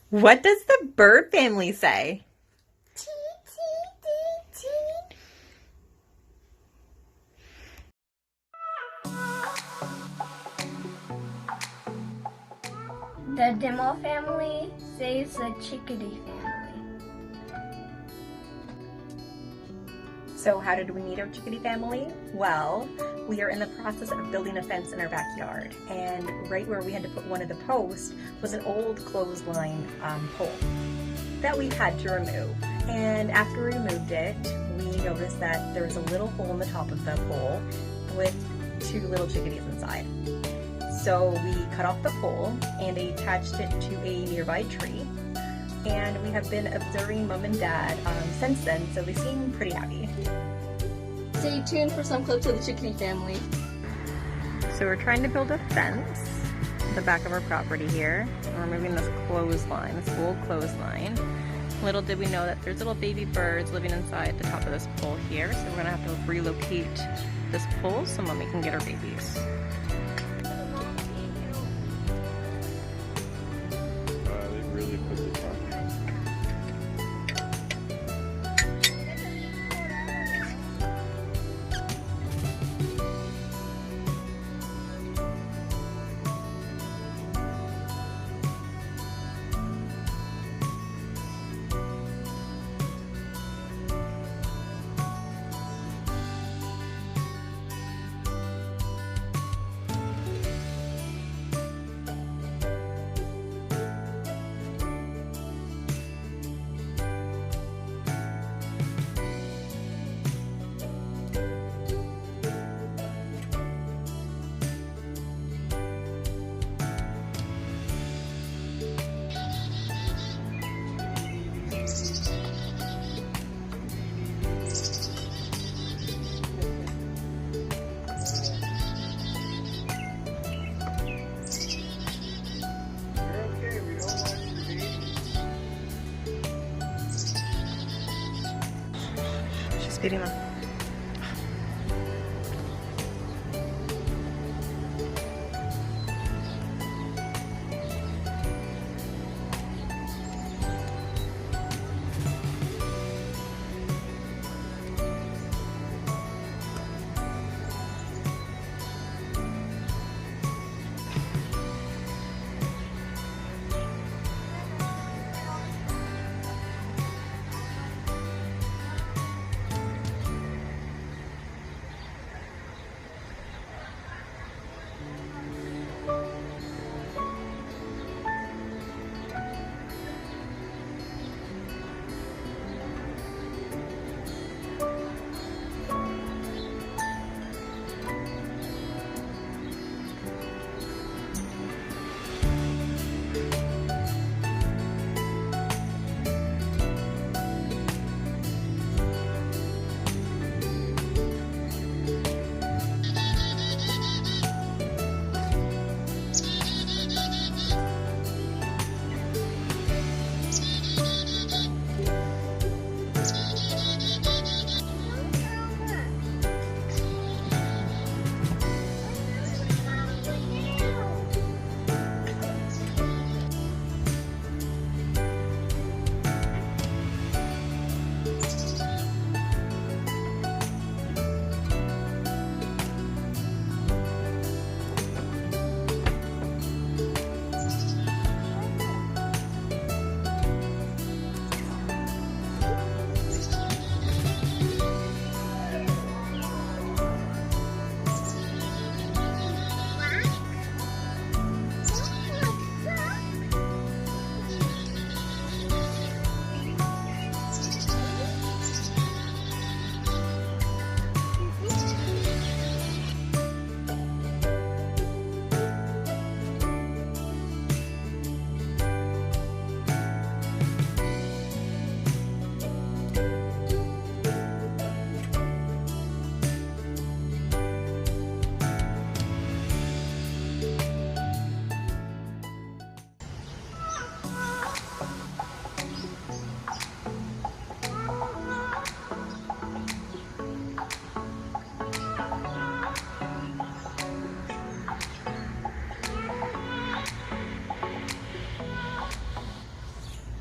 What does the bird family say? The Demo family saves the Chickadee family. So how did we meet our chickadee family? Well, we are in the process of building a fence in our backyard, and right where we had to put one of the posts was an old clothesline pole that we had to remove. And after we removed it, we noticed that there was a little hole in the top of the pole with 2 little chickadees inside. So we cut off the pole and attached it to a nearby tree. And we have been observing Mom and Dad since then, so they seem pretty happy. Stay tuned for some clips of the Chickadee family. So we're trying to build a fence at the back of our property here. We're removing this clothesline, this old clothesline. Little did we know that there's little baby birds living inside the top of this pole here, so we're gonna have to relocate this pole so Mommy can get her babies. They really put the time. She's feeding them.